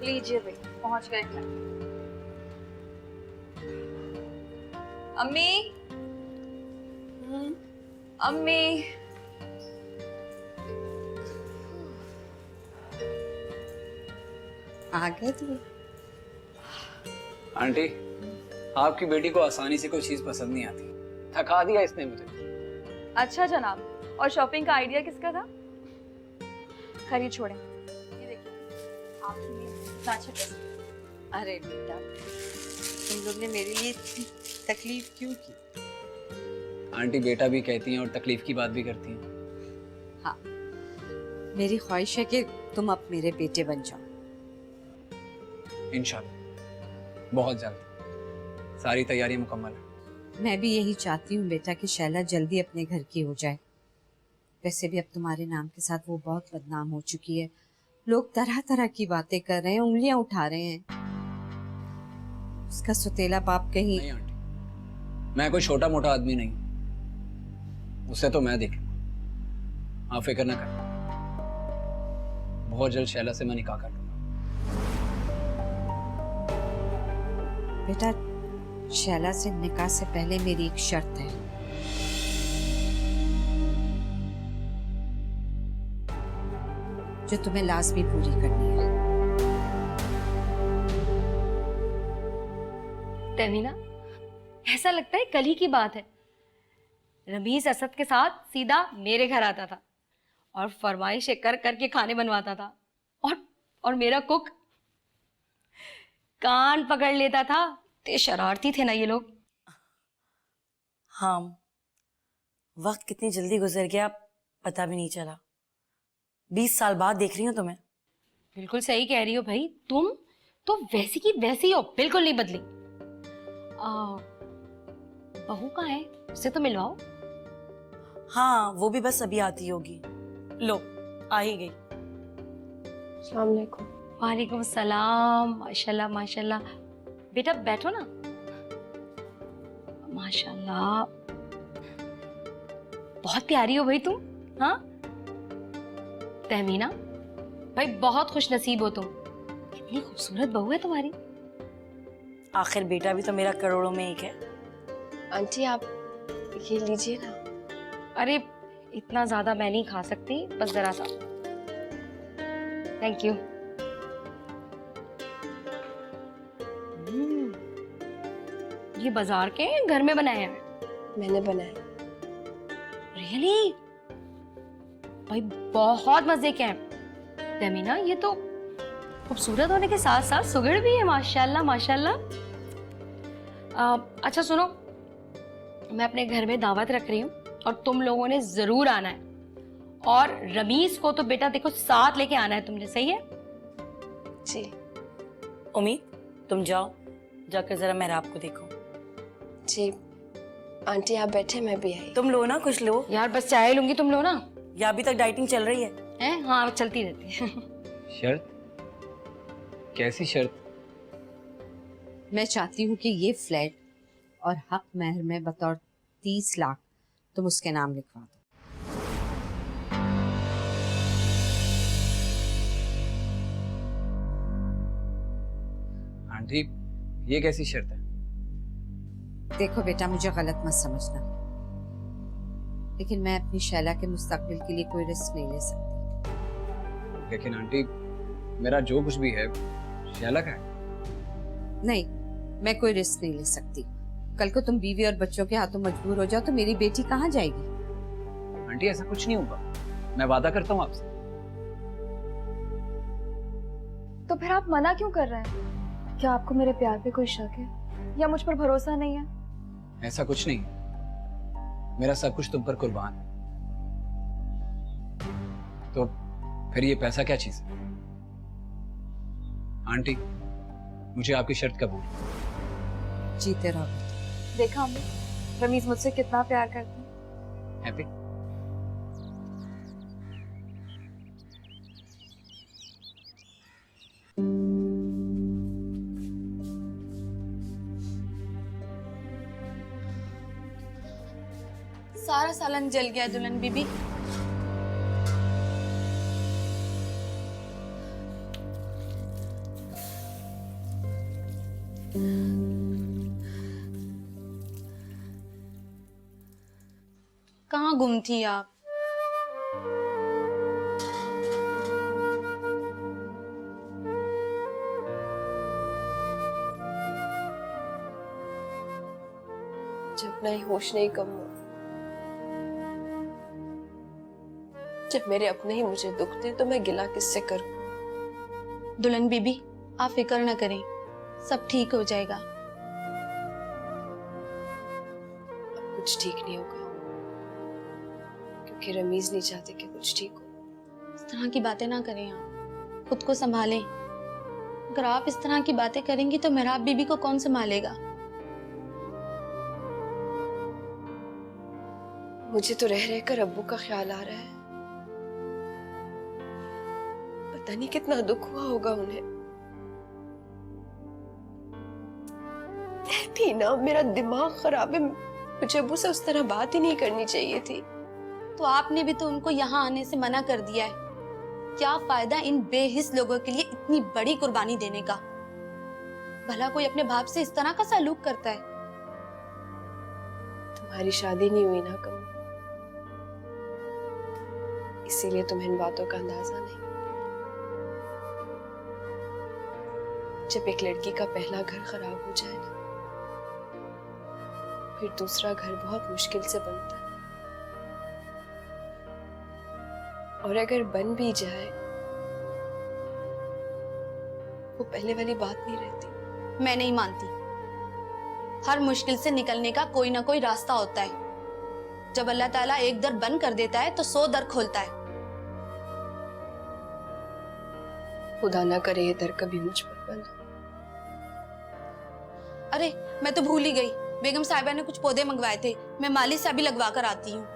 लीजिए भाई, पहुंच गए घर। अम्मी, अम्मी। आ गए तुम? आंटी, आपकी बेटी को आसानी से कोई चीज पसंद नहीं आती, थका दिया इसने मुझे। अच्छा जनाब, और शॉपिंग का आइडिया किसका था? खरीद छोड़े, ये देखिए आपके लिए कितना अच्छा ड्रेस। अरे बेटा, तुम लोग ने मेरे लिए इतनी तकलीफ क्यों की? आंटी बेटा भी कहती हैं और तकलीफ की बात भी करती हैं। हाँ, मेरी ख्वाहिश है कि तुम अब मेरे बेटे बन जाओ। इंशाल्लाह बहुत जल्द। सारी तैयारी मुकम्मल है। मैं भी यही चाहती हूँ बेटा कि शैला जल्दी अपने घर की हो जाए। वैसे भी अब तुम्हारे नाम के साथ वो बहुत बदनाम हो चुकी है। लोग तरह तरह की बातें कर रहे हैं, उंगलियां उठा रहे हैं। उसका सुतेला बाप कहीं। नहीं आंटी, मैं कोई छोटा मोटा आदमी नहीं, उसे तो मैं देख लूंगा, आप फिक्र ना कर। बहुत जल्द शैला से मैं निकाह कर लूंगा। बेटा, शैला से निकाह से पहले मेरी एक शर्त है। जो तुम्हें लाजमी पूरी करनी है। तमीना, ऐसा लगता है कल ही की बात है। रमीज असद के साथ सीधा मेरे घर आता था और फरमाइशें कर करके खाने बनवाता था, और मेरा कुक कान पकड़ लेता था। ते शरारती थे ना ये लोग। हाँ, वक्त कितनी जल्दी गुजर गया पता भी नहीं चला। 20 साल बाद देख रही हूँ तुम्हें। बिल्कुल सही कह रही हो भाई, तुम तो वैसी की वैसी हो, बिल्कुल नहीं बदली। बहू कहाँ है, उससे तो मिलवाओ। हाँ, वो भी बस अभी आती होगी। लो, आ ही गई। अस्सलाम वालेकुम। वालेकुम सलाम। माशाल्लाह माशाल्लाह। बेटा बैठो ना। माशाल्लाह, बहुत प्यारी हो भाई तुम। हाँ तहमीना भाई, बहुत खुश नसीब हो तुम। कितनी खूबसूरत बहू है तुम्हारी। आखिर बेटा भी तो मेरा करोड़ों में एक है। आंटी आप ये लीजिए ना। अरे इतना ज्यादा मैं नहीं खा सकती, बस जरा सा। Thank you. ये बाजार के घर में बनाया है? मैंने बनाया। रियली भाई, बहुत मजे के हैं। तमीना, ये तो खूबसूरत होने के साथ साथ सुगड़ भी है। माशाल्लाह माशाल्लाह। अच्छा सुनो, मैं अपने घर में दावत रख रही हूँ और तुम लोगों ने जरूर आना है। और रमीज को तो बेटा देखो साथ लेके आना है तुमने, सही है? जी। उम्मीद, तुम जाओ, जाकर जरा मेहराब को देखो। जी आंटी आप बैठे, मैं भी आई। तुम लो ना, कुछ लो। यार बस चाय लूंगी, तुम लो ना। या अभी तक डाइटिंग चल रही है? हैं? हाँ चलती रहती है। शर्त? कैसी शर्त? मैं चाहती हूँ कि ये फ्लैट और हक महर में बतौर 30 लाख तुम उसके नाम लिखवा दो। आंटी, ये कैसी शर्त है? देखो बेटा, मुझे गलत मत समझना, लेकिन मैं अपनी शैला के मुस्तकबिल के लिए कोई रिस्क नहीं ले सकती। लेकिन आंटी, मेरा जो कुछ भी है शैला का है। नहीं, मैं कोई रिस्क नहीं ले सकती। कल को तुम बीवी और बच्चों के हाथों मजबूर हो जाओ तो मेरी बेटी कहाँ जाएगी? आंटी ऐसा कुछ नहीं होगा, मैं वादा करता हूँ आपसे। तो फिर आप मना क्यों कर रहे हैं? क्या आपको मेरे प्यार पे कोई शक है या मुझ पर भरोसा नहीं है? ऐसा कुछ नहीं, मेरा सब कुछ तुम पर कुर्बान है। तो फिर ये पैसा क्या चीज है? आंटी, मुझे आपकी शर्त कबूल। जीते रहो। देखा हमने, रमीज मुझसे कितना प्यार करती है। हैप्पी? सारा सालन जल गया दुल्हन बीबी। कहाँ गुम थी आप? जब नहीं होश नहीं कम हुआ, जब मेरे अपने ही मुझे दुख थे तो मैं गिला किससे करूं? दुल्हन बीबी, आप फिक्र न करें, सब ठीक हो जाएगा। अब कुछ ठीक नहीं होगा, क्योंकि रमीज नहीं चाहते कि कुछ ठीक हो। इस तरह की बातें ना करें, आप खुद को संभालें। अगर आप इस तरह की बातें करेंगी तो मेहराब बीबी को कौन संभालेगा? मुझे तो रह रहकर अब्बू का ख्याल आ रहा है। पता नहीं कितना दुख हुआ होगा उन्हें। भी ना, मेरा दिमाग खराब है। मुझे अब्बू से उस तरह बात ही नहीं करनी चाहिए थी। तो आपने भी तो उनको यहाँ आने से मना कर दिया है। क्या फायदा इन बेहिस लोगों के लिए इतनी बड़ी कुर्बानी देने का? भला कोई अपने बाप से इस तरह का सलूक करता है? तुम्हारी शादी नहीं हुई ना कम, इसीलिए तुम्हें इन बातों का अंदाजा नहीं। जब एक लड़की का पहला घर खराब हो जाए ना, फिर दूसरा घर बहुत मुश्किल से बनता है। और अगर बन भी जाए, वो पहले वाली बात नहीं रहती। मैं नहीं मानती। हर मुश्किल से निकलने का कोई ना कोई रास्ता होता है। जब अल्लाह ताला एक दर बंद कर देता है तो 100 दर खोलता है। खुदा ना करे ये दर कभी मुझ पर बंद हो। अरे मैं तो भूल ही गई, बेगम साहिबा ने कुछ पौधे मंगवाए थे, मैं माली से अभी लगवा कर आती हूँ।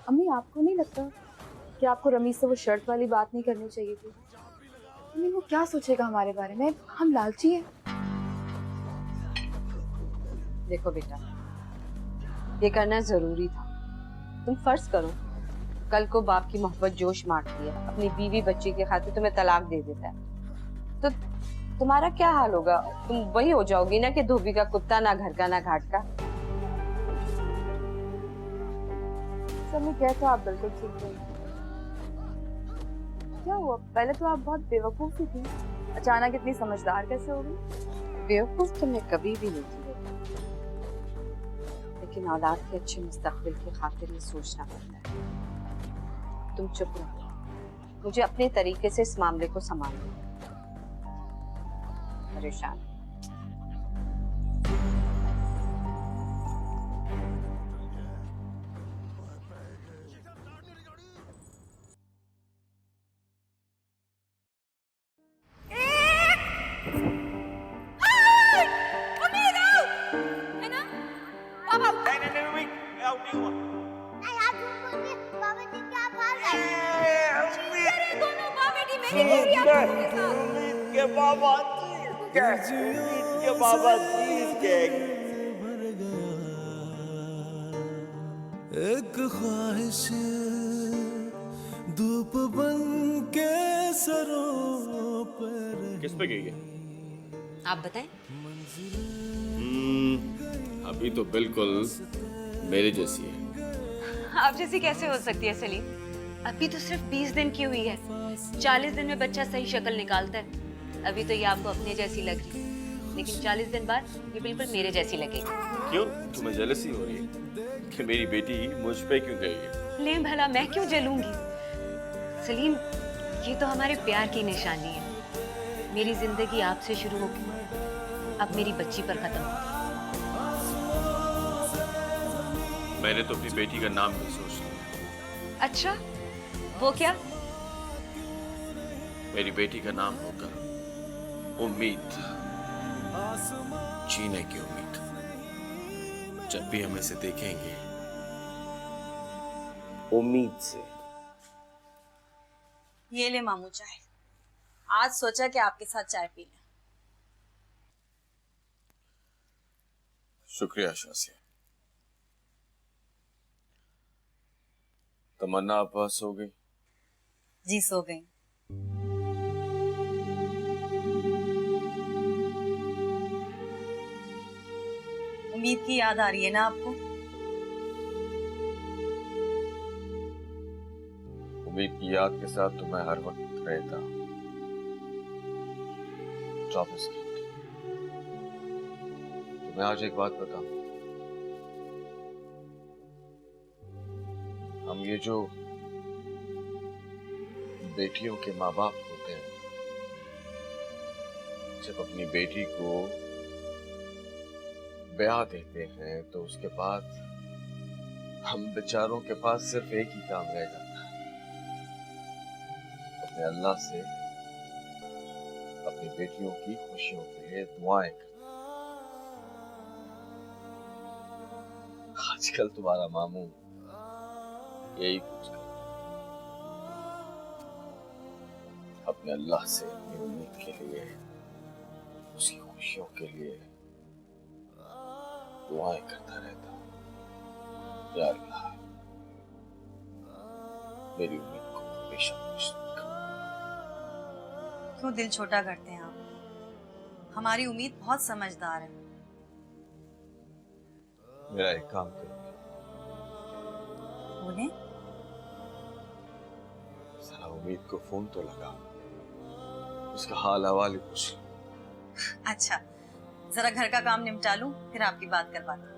अम्मी, आपको नहीं लगता कि आपको रमीज से वो शर्ट वाली बात नहीं करनी चाहिए थी? अम्मी, वो क्या सोचेगा हमारे बारे में? हम लालची हैं। देखो बेटा, ये करना जरूरी था। तुम फर्ज करो कल को बाप की मोहब्बत जोश मारती है, अपनी बीवी बच्ची के खातिर तुम्हें तलाक दे देता है, तो तुम्हारा क्या हाल होगा? तुम वही हो जाओगी ना कि धोबी का कुत्ता, ना घर का ना घाट का। मम्मी, क्या तो आप बिल्कुल ठीक नहीं। क्या हुआ? पहले तो आप बहुत बेवकूफ ही थी, अचानक इतनी समझदार कैसे हो गई? बेवकूफ तो मैं कभी भी नहीं थी बेटा, लेकिन औलाद के अच्छे मुस्तकबिल की खातिर ये सोचना पड़ता है। तुम चुप रहो, मुझे अपने तरीके से इस मामले को संभालना है। परेशान एक ख्वाहिश धूप बन के सरों पर। किस पे गई है? आप बताएं। अभी तो बिल्कुल मेरे जैसी है। आप जैसी कैसे हो सकती है सलीम? अभी तो सिर्फ 20 दिन की हुई है। 40 दिन में बच्चा सही शक्ल निकालता है। अभी तो ये आपको अपने जैसी लग रही है, लेकिन 40 दिन बाद ये बिल्कुल मेरे जैसी लगेगी। क्यों, तुम्हें जेलसी हो रही है कि मेरी बेटी मुझ पे क्यों गई है? ले भला, मैं क्यों जलूंगी? सलीम, ये तो हमारे प्यार की निशानी है। मेरी जिंदगी आपसे शुरू होगी, अब मेरी बच्ची पर खत्म होगी। मैंने तो अपनी बेटी का नाम भी सोच लिया। अच्छा, वो क्या? मेरी बेटी का नाम होगा उम्मीद, जीने की उम्मीद। जब भी हम इसे देखेंगे उम्मीद से। ये ले मामू चाय। आज सोचा कि आपके साथ चाय पी लें। शुक्रिया शासिया। तमन्ना आप सो गई? जी सो गई। उम्मीद की याद आ रही है ना आपको? उम्मीद की याद के साथ तो मैं हर वक्त रहता 24 घंटे। तो मैं आज एक बात बताऊं, हम ये जो बेटियों के माँ बाप होते हैं, जब अपनी बेटी को ब्याह देते हैं तो उसके बाद हम बेचारों के पास सिर्फ एक ही काम रह जाता है, अपने अल्लाह से अपनी बेटियों की खुशियों के लिए दुआएं करना। आजकल तुम्हारा मामू यही कुछ कर अपने अल्लाह से अपनी उम्मीद के लिए, उसकी खुशियों के लिए दुआएं करता रहता। या अल्लाह मेरी उम्मीद को हमेशा खुश रख। क्यों दिल छोटा करते हैं आप? हमारी उम्मीद बहुत समझदार है। मेरा एक काम करोगे? बोले? जरा उम्मीद को फोन तो लगा, उसका हाल हवाल ही पूछ लो। अच्छा, जरा घर का काम निपटा लूं, फिर आपकी बात करवाता हूं।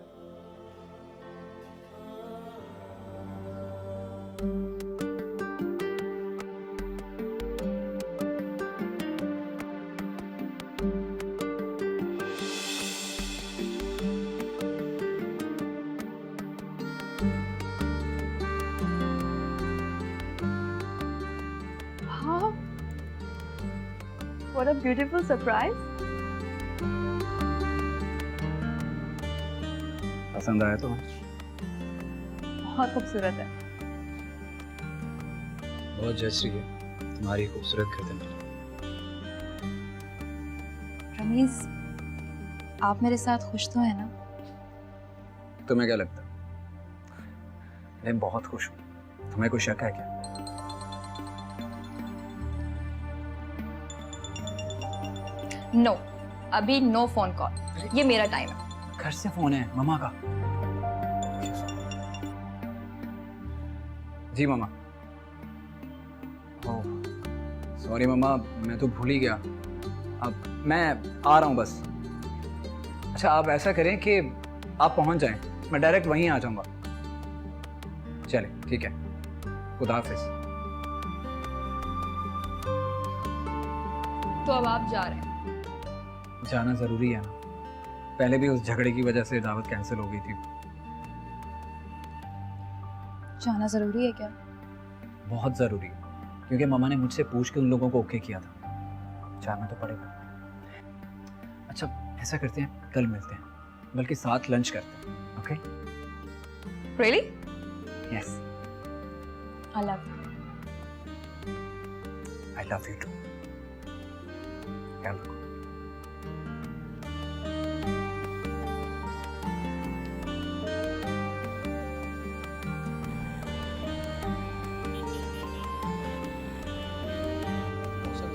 हाँ, what a beautiful surprise. पसंद आया तो? बहुत खूबसूरत है। बहुत जच रही है तुम्हारी खूबसूरत गर्दन पर। रमीज, आप मेरे साथ खुश तो है ना? तुम्हें क्या लगता? मैं बहुत खुश हूँ। तुम्हें कोई शक है क्या? नो, अभी नो फोन कॉल, ये मेरा टाइम है। घर से फोन है मामा का। जी मामा। ओह सॉरी मामा, मैं तो भूल ही गया। अब मैं आ रहा हूँ बस। अच्छा आप ऐसा करें कि आप पहुंच जाएं, मैं डायरेक्ट वहीं आ जाऊंगा। चले ठीक है, खुदा हाफिज। तो अब आप जा रहे हैं? जाना जरूरी है ना, पहले भी उस झगड़े की वजह से दावत कैंसिल हो गई थी। जाना जरूरी है क्या? बहुत जरूरी है, क्योंकि मामा ने मुझसे पूछ के उन लोगों को ओके किया था। जाना तो पड़ेगा। अच्छा ऐसा करते हैं, कल मिलते हैं, बल्कि साथ लंच करते हैं। Okay? Really? Yes. I love you. I love you too. ख्याल रखो।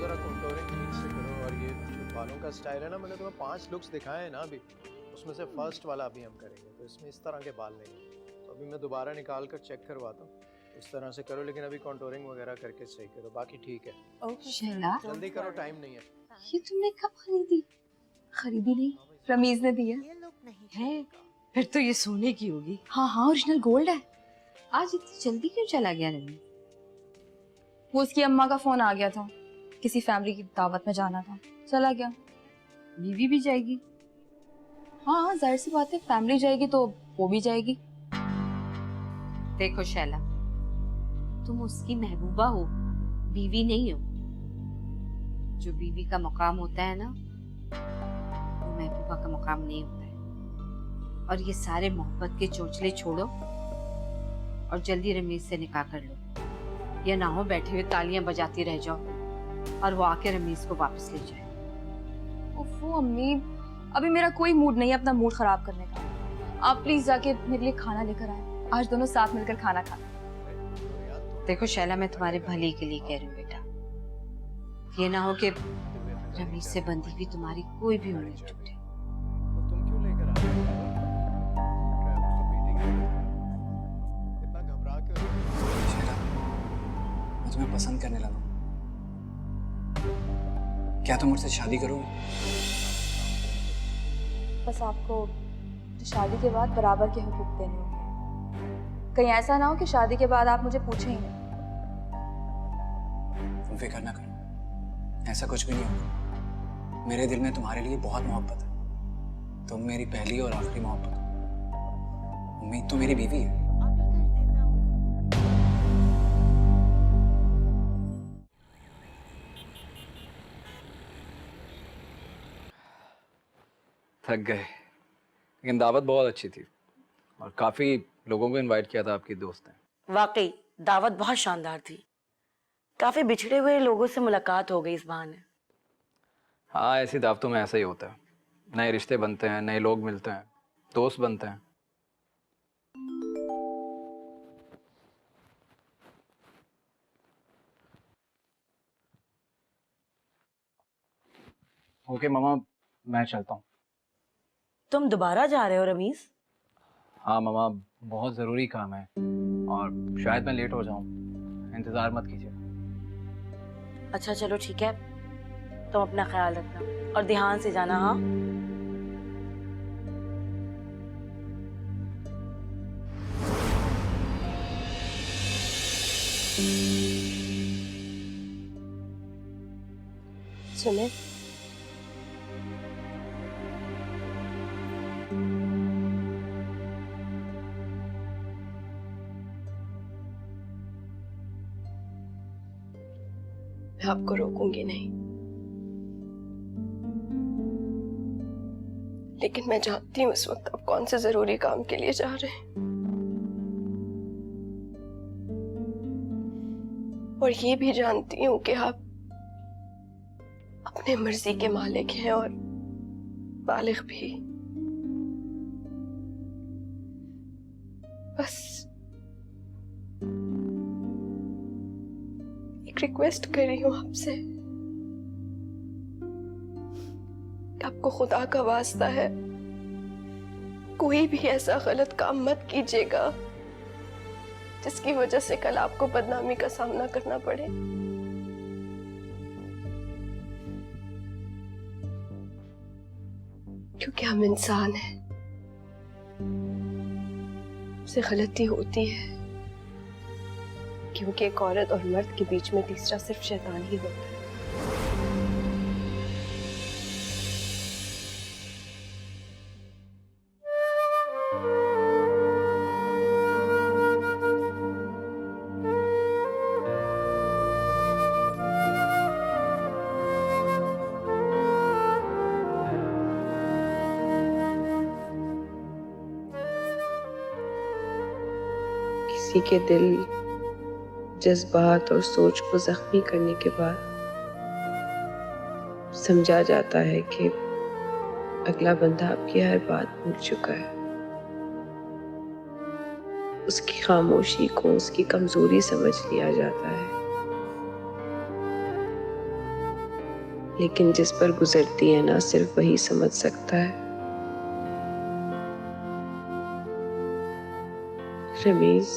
जरा कंटूरिंग ठीक से करो। और ये जो बालों का स्टाइल है ना, मैंने तुम्हें 5 लुक्स दिखाए हैं ना अभी, उसमें से फर्स्ट वाला अभी हम करेंगे। तो इसमें इस तरह के बाल नहीं है, तो अभी मैं दोबारा निकाल कर चेक करवाता हूँ। इस तरह से करो, लेकिन अभी कंटूरिंग वगैरह करके सही करो, बाकी ठीक है। शैला, जल्दी करो, टाइम नहीं है। ये तुमने कब खरीदी? खरीदी नहीं, रमीज ने दी है। है? फिर तो ये सोने की होगी। हाँ हाँ, ओरिजिनल गोल्ड है। आज इतनी जल्दी क्यों चला गया रवि? वो उसकी अम्मा का फोन आ गया था, किसी फैमिली की दावत में जाना था, चला गया। बीवी भी जाएगी? हाँ जाहिर सी बात है, फैमिली जाएगी तो वो भी जाएगी। देखो शैला, तुम उसकी महबूबा हो, बीवी नहीं हो। जो बीवी का मुकाम होता है ना, वो महबूबा का मुकाम नहीं होता है। और ये सारे मोहब्बत के चोचले छोड़ो और जल्दी रमीज से निकाह कर लो। या ना हो बैठे हुए तालियां बजाती रह जाओ और वो आके रमीज को वापस ले जाए। ओफो अम्मी, अभी मेरा कोई मूड नहीं है अपना मूड खराब करने का। आप प्लीज जाके मेरे लिए खाना लेकर आए, आज दोनों साथ मिलकर खाना खाएं। देखो शैला, मैं तुम्हारे भले के लिए कह रही हूँ बेटा। ये ना हो कि रमीज से बंधी हुई तुम्हारी कोई भी उम्मीद टूटे। तो तुम क्यों लेकर आ रहे हो? ट्रैवल की मीटिंग है। इतना घबरा क्यों रहे हो? शैला, मैं तुम्हें पसंद करने लगा हूँ। क्या तुम मुझसे शादी करोगे? बस आपको शादी के बाद बराबर के हुकूक देने होंगे। कहीं ऐसा ना हो कि शादी के बाद आप मुझे पूछें ही नहीं। तुम फिक्र ना करो, ऐसा कुछ भी नहीं होगा। मेरे दिल में तुम्हारे लिए बहुत मोहब्बत है। तुम मेरी पहली और आखिरी मोहब्बत हो। उम्मीद तो मेरी बीवी है। थक गए, लेकिन दावत बहुत अच्छी थी और काफी लोगों को इनवाइट किया था आपकी दोस्त ने। वाकई दावत बहुत शानदार थी। काफी बिछड़े हुए लोगों से मुलाकात हो गई इस बहाने। हाँ, ऐसी दावतों में ऐसा ही होता है। नए रिश्ते बनते हैं, नए लोग मिलते हैं, दोस्त बनते हैं। ओके मामा, मैं चलता हूँ। तुम दोबारा जा रहे हो रमीज? हाँ मामा, बहुत ज़रूरी काम है और शायद मैं लेट हो जाऊँ। इंतज़ार मत कीजिए। अच्छा चलो ठीक है, तुम अपना ख्याल रखना और ध्यान से जाना। हाँ, सुने, मैं आपको रोकूंगी नहीं, लेकिन मैं जानती हूँ इस वक्त आप कौन से जरूरी काम के लिए जा रहे हैं। और ये भी जानती हूँ कि आप अपने मर्जी के मालिक हैं और बालिग भी। बस एक रिक्वेस्ट कर रही हूँ आपसे, आपको खुदा का वास्ता है, कोई भी ऐसा गलत काम मत कीजिएगा जिसकी वजह से कल आपको बदनामी का सामना करना पड़े। क्योंकि हम इंसान हैं, से गलती होती है, क्योंकि एक औरत और मर्द के बीच में तीसरा सिर्फ शैतान ही होता है। किसी के दिल, जज्बात और सोच को जख्मी करने के बाद समझा जाता है कि अगला बंदा आपकी हर बात भूल चुका है। उसकी खामोशी को उसकी कमजोरी समझ लिया जाता है, लेकिन जिस पर गुजरती है ना सिर्फ वही समझ सकता है। रमीज,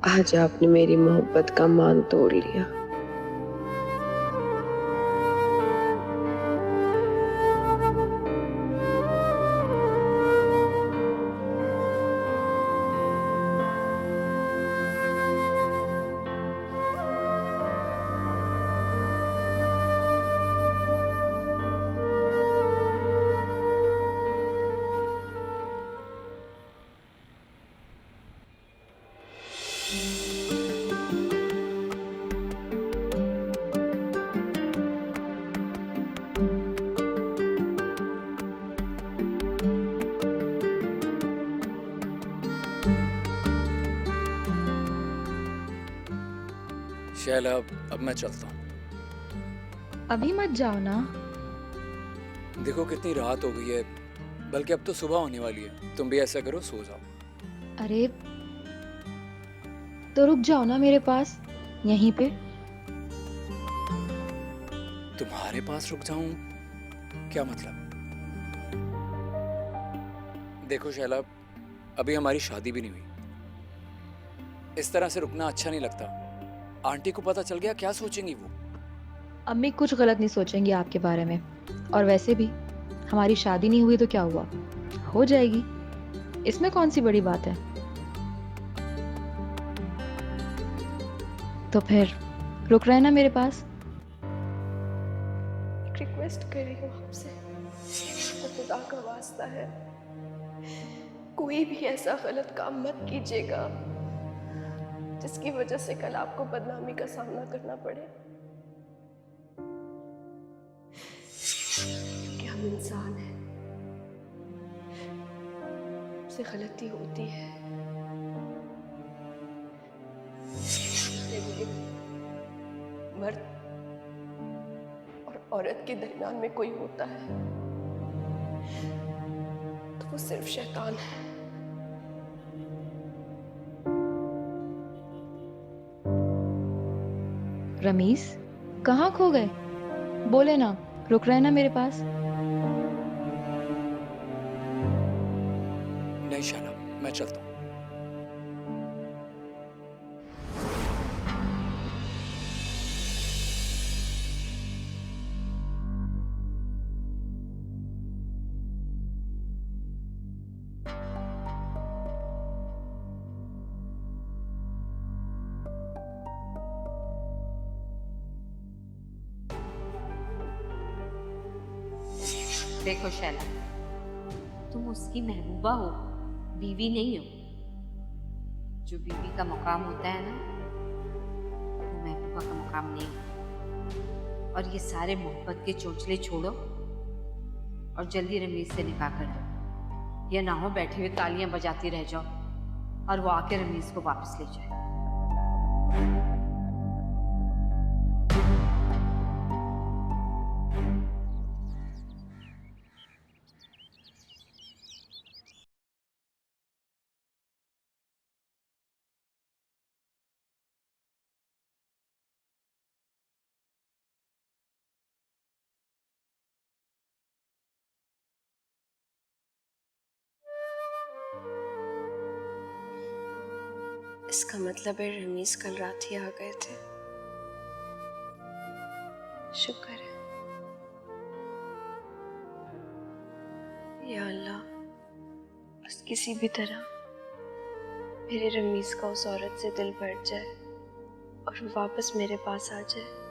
आज आपने मेरी मोहब्बत का मान तोड़ लिया। शैला अब मैं चलता हूँ। अभी मत जाओ ना। देखो कितनी रात हो गई है, बल्कि अब तो सुबह होने वाली है। तुम भी ऐसा करो, सो जाओ। अरे तो रुक जाओ ना मेरे पास, यहीं पे। तुम्हारे पास रुक जाऊं? क्या मतलब? देखो शैला, अभी हमारी शादी भी नहीं हुई। इस तरह से रुकना अच्छा नहीं लगता। आंटी को पता चल गया क्या सोचेंगी वो? अम्मी कुछ गलत नहीं सोचेंगी आपके बारे में। और वैसे भी हमारी शादी नहीं हुई तो क्या हुआ, हो जाएगी। इसमें कौन सी बड़ी बात है। तो फिर रुक रहे ना मेरे पास। एक रिक्वेस्ट कर रही हूँ आपसे, तो खुदा का वास्ता है, कोई भी ऐसा गलत काम मत कीजिएगा जिसकी वजह से कल आपको बदनामी का सामना करना पड़े। क्योंकि हम इंसान हैं, से गलती होती है। लेकिन मर्द और औरत के दरमियान में कोई होता है तो वो सिर्फ शैतान है। रमीज कहाँ खो गए, बोले ना, रुक रहे ना मेरे पास। नहीं शैला, मैं चलता हूँ। देखो शैला, तुम उसकी महबूबा हो, बीवी नहीं हो। जो बीवी का मुकाम होता है ना, वो महबूबा का मुकाम नहीं। और ये सारे मोहब्बत के चोंचले छोड़ो और जल्दी रमीज से निकाह कर दो, या ना हो बैठे हुए तालियां बजाती रह जाओ और वो आके रमीज को वापस ले जाए। इसका मतलब है रमीज कल रात ही आ गए थे। शुक्र है। या अल्लाह, बस किसी भी तरह मेरे रमीज का उस औरत से दिल भर जाए और वो वापस मेरे पास आ जाए।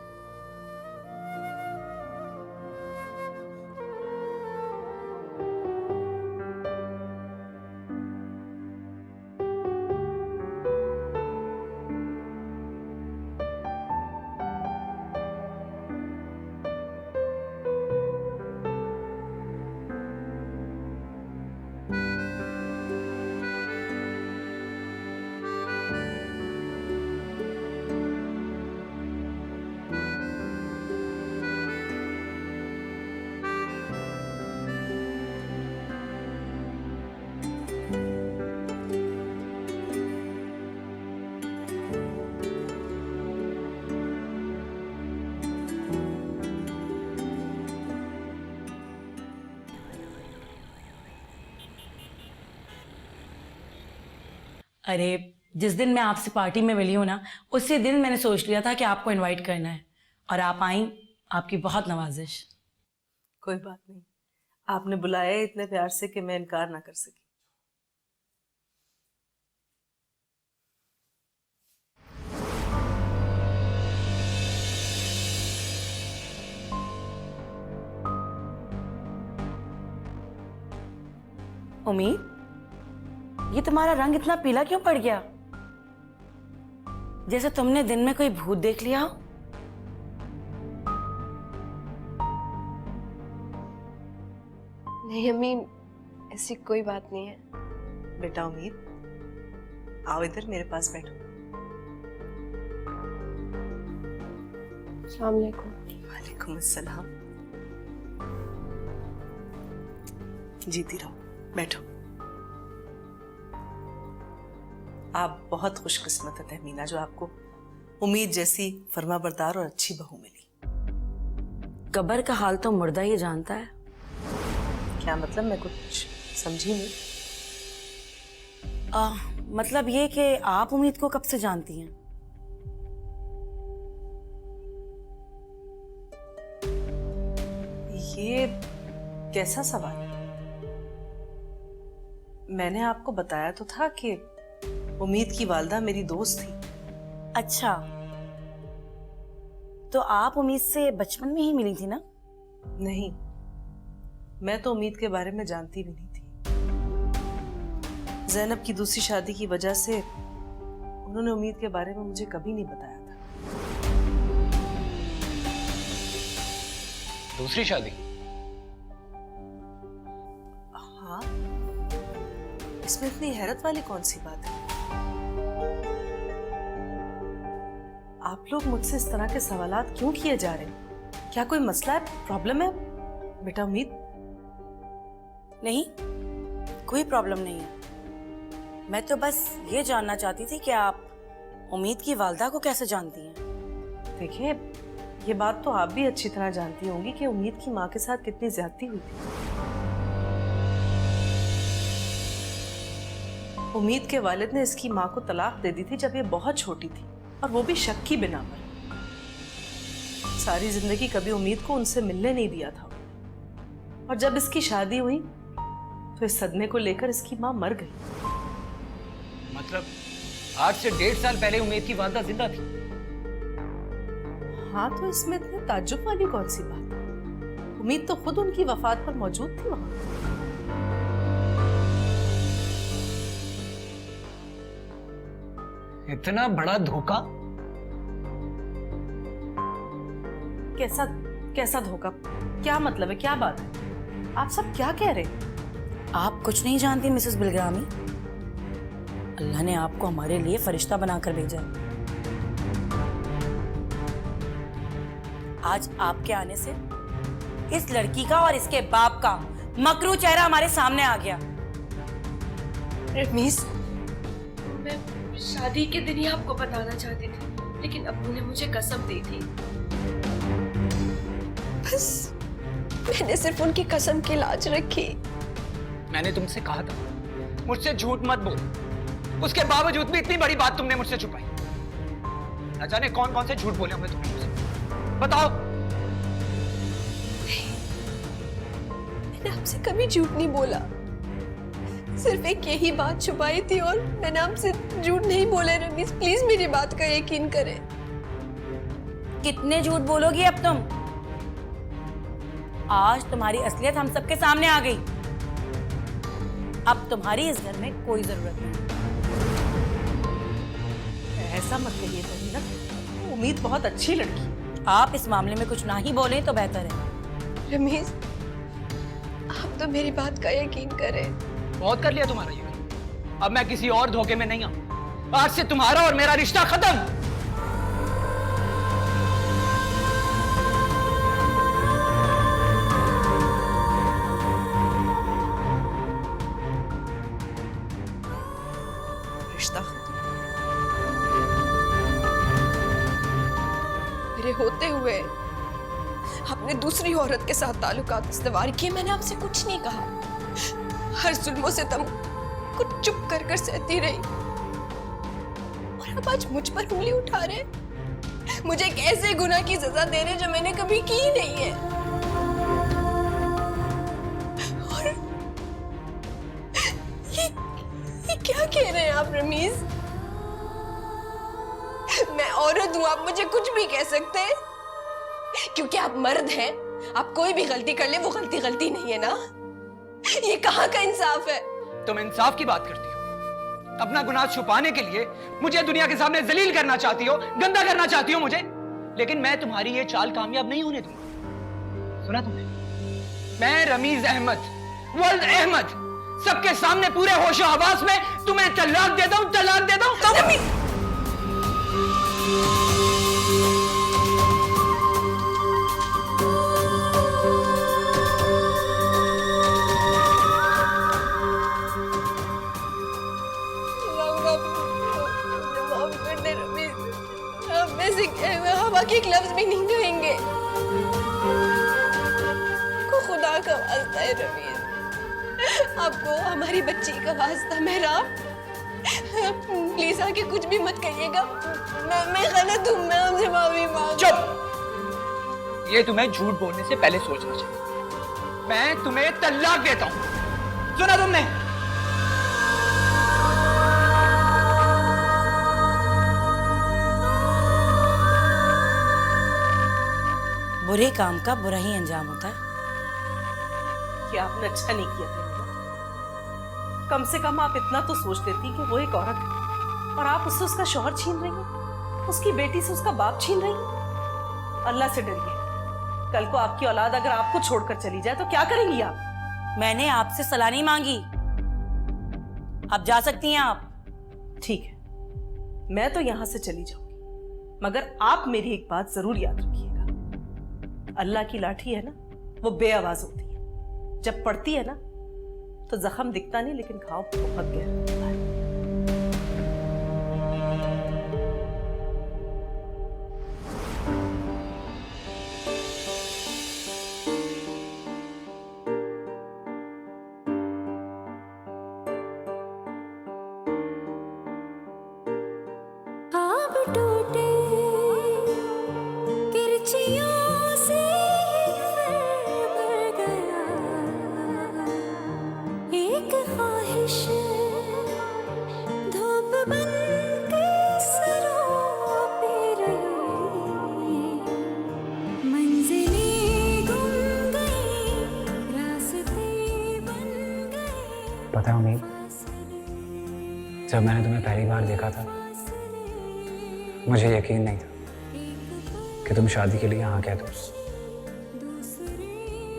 अरे जिस दिन मैं आपसे पार्टी में मिली हूँ ना, उसी दिन मैंने सोच लिया था कि आपको इनवाइट करना है, और आप आई। आपकी बहुत नवाजिश। कोई बात नहीं, आपने बुलाया है इतने प्यार से कि मैं इनकार ना कर सकी। उम्मीद, ये तुम्हारा रंग इतना पीला क्यों पड़ गया? जैसे तुमने दिन में कोई भूत देख लिया हो। नहीं अम्मी, ऐसी कोई बात नहीं है। बेटा उम्मीद, आओ इधर मेरे पास बैठो। अस्सलाम वालेकुम। वालेकुम अस्सलाम। जीती रहो, बैठो। आप बहुत खुशकिस्मत है तहमीना, जो आपको उम्मीद जैसी फर्माबरदार और अच्छी बहू मिली। कब्र का हाल तो मुर्दा ही जानता है। क्या मतलब? मैं कुछ समझी नहीं। मतलब ये कि आप उम्मीद को कब से जानती हैं? ये कैसा सवाल है? मैंने आपको बताया तो था कि उम्मीद की वालदा मेरी दोस्त थी। अच्छा, तो आप उम्मीद से बचपन में ही मिली थी ना? नहीं, मैं तो उम्मीद के बारे में जानती भी नहीं थी। ज़ैनब की दूसरी शादी की वजह से उन्होंने उम्मीद के बारे में मुझे कभी नहीं बताया था। दूसरी शादी? हाँ, इसमें इतनी हैरत वाली कौन सी बात है? आप लोग मुझसे इस तरह के सवालात क्यों किए जा रहे हैं? क्या कोई मसला है, प्रॉब्लम है बेटा उम्मीद? नहीं, कोई प्रॉब्लम नहीं है। मैं तो बस ये जानना चाहती थी कि आप उम्मीद की वालदा को कैसे जानती हैं? देखिए, ये बात तो आप भी अच्छी तरह जानती होंगी कि उम्मीद की माँ के साथ कितनी ज्यादती हुई थी। उम्मीद के वालिद ने इसकी माँ को तलाक दे दी थी जब ये बहुत छोटी थी, और वो भी शक की बिना पर। सारी जिंदगी कभी उम्मीद को उनसे मिलने नहीं दिया था, और जब इसकी शादी हुई तो इस सदमे को लेकर इसकी माँ मर गई। मतलब आज से 1.5 साल पहले उम्मीद की वालदा जिंदा थी? हाँ, तो इसमें इतने ताज्जुब वाली कौन सी बात है? उम्मीद तो खुद उनकी वफात पर मौजूद थी वहां। इतना बड़ा धोखा? कैसा कैसा धोखा? क्या मतलब है, क्या बात है? आप सब क्या कह रहे हैं? आप कुछ नहीं जानती मिसेस बिलग्रामी। अल्लाह ने आपको हमारे लिए फरिश्ता बनाकर भेजा है। आज आपके आने से इस लड़की का और इसके बाप का मकरू चेहरा हमारे सामने आ गया। रमीज, मैं शादी के दिन ही आपको बताना चाहती थी, लेकिन अब्बू ने मुझे कसम दी थी। बस मैंने सिर्फ उनकी कसम की लाज रखी। मैंने तुमसे कहा था मुझसे झूठ मत बोल, उसके बावजूद भी इतनी बड़ी बात तुमने मुझसे छुपाई। न जाने कौन कौन से झूठ बोले हमने तुमने मुझसे, बताओ। मैंने आपसे कभी झूठ नहीं बोला, सिर्फ एक यही बात छुपाई थी, और मैंने आपसे झूठ नहीं बोला। रमीज, प्लीज मेरी बात का यकीन करें। कितने झूठ बोलोगी अब तुम? आज तुम्हारी असलियत हम सबके सामने आ गई। अब तुम्हारी इस घर में कोई जरूरत नहीं। ऐसा मत कहिए तहमीना, उम्मीद बहुत अच्छी लड़की। आप इस मामले में कुछ ना ही बोले तो बेहतर है। रमीज, आप तो मेरी बात का यकीन करें। बहुत कर लिया तुम्हारा यकीन, अब मैं किसी और धोखे में नहीं आऊं। आज से तुम्हारा और मेरा रिश्ता खत्म। रिश्ता खत्म? मेरे होते हुए आपने दूसरी औरत के साथ ताल्लुकात इस्तेमाल किए। मैंने आपसे कुछ नहीं कहा, हर जुल्मों से तुम कुछ चुप कर कर सहती रही, और अब आज मुझ पर उंगली उठा रहे, मुझे एक ऐसे गुनाह की सजा दे रहे जो मैंने कभी की ही नहीं है। और ये क्या कह रहे हैं आप रमीज? मैं औरत हूं, आप मुझे कुछ भी कह सकते हैं क्योंकि आप मर्द हैं। आप कोई भी गलती कर ले, वो गलती गलती नहीं है ना। ये कहाँ का इंसाफ है? तुम इंसाफ की बात करती हो, अपना गुनाह छुपाने के लिए मुझे दुनिया के सामने जलील करना चाहती हो, गंदा करना चाहती हो मुझे, लेकिन मैं तुम्हारी ये चाल कामयाब नहीं होने दूंगा। सुना तुमने? मैं रमीज अहमद, वल्द अहमद, सबके सामने पूरे होशो हवास में तुम्हें तलाक देता हूं, तलाक देता हूं। एक लफ्ज भी नहीं कहेंगे? को खुदा का वास्ता है रमीज, आपको हमारी बच्ची का वास्ता मेहराब, प्लीज आके कुछ भी मत कहिएगा। मैं गलत हूँ, मैं आपसे माफी मांग। चुप! ये तुम्हें झूठ बोलने से पहले सोचना चाहिए। मैं तुम्हें तलाक देता हूँ। सुना तुमने? बुरे काम का बुरा ही अंजाम होता है। कि आपने अच्छा नहीं किया था। कम से कम आप इतना तो सोच लेती कि वो एक औरत है और आप उससे उसका शौहर छीन रही हैं, उसकी बेटी से उसका बाप छीन रही हैं। अल्लाह से डरिए, कल को आपकी औलाद अगर आपको छोड़कर चली जाए तो क्या करेंगी आप? मैंने आपसे सलाह नहीं मांगी, आप जा सकती हैं आप। ठीक है, मैं तो यहां से चली जाऊंगी, मगर आप मेरी एक बात जरूर याद रखिएगा। अल्लाह की लाठी है ना, वो बेआवाज होती है, जब पड़ती है ना तो जख्म दिखता नहीं लेकिन घाव बहुत गहरा होता है। पता है उम्मीद, जब मैंने तुम्हें पहली बार देखा था मुझे यकीन नहीं था कि तुम शादी के लिए हाँ कह दो,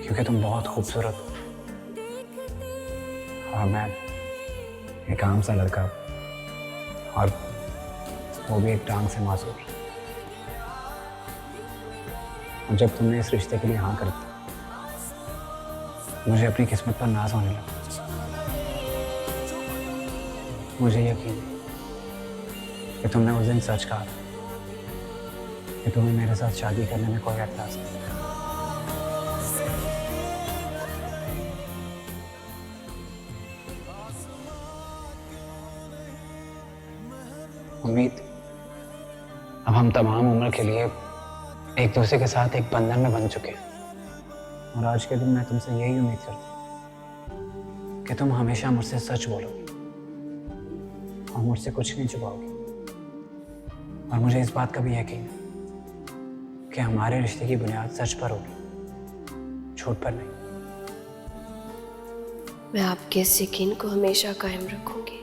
क्योंकि तुम बहुत खूबसूरत हो और मैं एक आम सा लड़का और वो भी एक टांग से मासूर। और जब तुमने इस रिश्ते के लिए हाँ कर दी मुझे अपनी किस्मत पर नाज होने लगा। मुझे यकीन है कि तुमने उस दिन सच कहा था कि तुम्हें मेरे साथ शादी करने में कोई एतराज नहीं। उम्मीद, अब हम तमाम उम्र के लिए एक दूसरे के साथ एक बंधन में बन चुके हैं और आज के दिन मैं तुमसे यही उम्मीद करती हूँ कि तुम हमेशा मुझसे सच बोलोगी और मुझसे कुछ नहीं छुपाओगी। और मुझे इस बात का भी यकीन है कि हमारे रिश्ते की बुनियाद सच पर होगी, झूठ पर नहीं। मैं आपके इस यकीन को हमेशा कायम रखूंगी।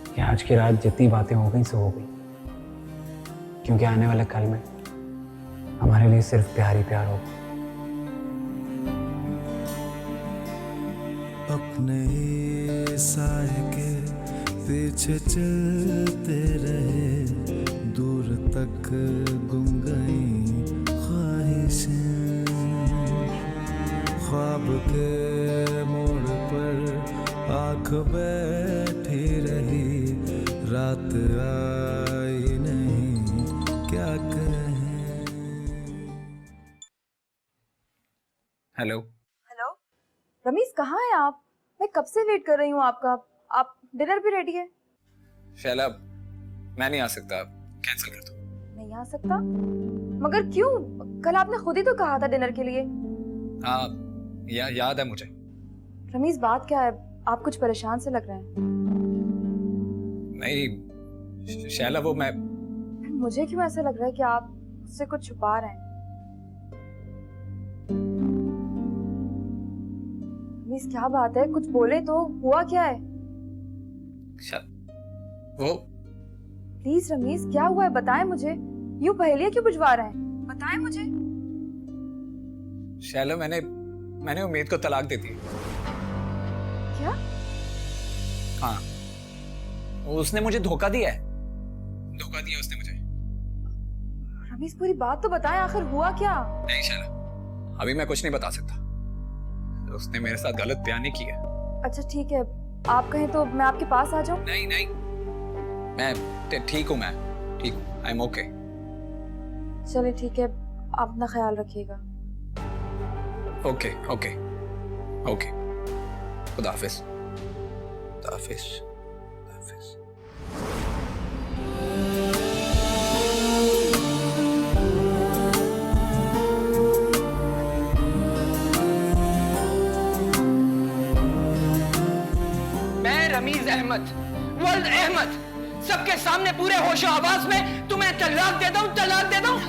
कि आज की रात जितनी बातें हो गई सो हो गई, क्योंकि आने वाले कल में हमारे लिए सिर्फ प्यार ही प्यार होगा। अपने ही साए के पीछे चलते रहे, दूर तक गुम गई ख्वाहिशें, ख्वाब के मोड़ पर आँख बैठी रही, रात आई नहीं क्या कहें। हेलो हेलो रमीज, कहाँ हैं आप? मैं कब से वेट कर रही हूँ आपका। आप डिनर भी रेडी है? शैला, मैं नहीं आ सकता, कैंसिल कर दो। नहीं आ सकता? मगर क्यों? कल आपने खुद ही तो कहा था डिनर के लिए। हाँ, याद है मुझे। रमीज, बात क्या है? आप कुछ परेशान से लग रहे हैं। नहीं शैला, वो मैं मुझे क्यों ऐसा लग रहा है कि आप मुझसे कुछ छुपा रहे हैं। रमीज, क्या बात है? कुछ बोले तो। हुआ क्या है? वो प्लीज रमीज, क्या हुआ है? बताएं मुझे। यूं पहेलियां क्यों बुझवा रहे हैं? बताएं मुझे। शैला, मैंने उम्मीद को तलाक दे दी। क्या? हाँ, उसने मुझे धोखा दिया है। धोखा दिया उसने मुझे। रमीज, पूरी बात तो बताएं, आखिर हुआ क्या? नहीं शैला, अभी मैं कुछ नहीं बता सकता। उसने मेरे साथ गलत बयानी की है। अच्छा ठीक है, आप कहें तो मैं आपके पास आ जाऊं? नहीं, मैं ठीक हूँ, मैं ठीक हूँ। I am okay. चलिए ठीक है, आप अपना ख्याल रखिएगा। ओके ओके ओके, खुदा हाफिज, खुदा हाफिज, खुदा हाफिज। मैं रमीज अहमद, वल्द अहमद, सबके सामने पूरे होशो आवाज में तुम्हें तलाक देता हूँ, तलाक देता हूँ।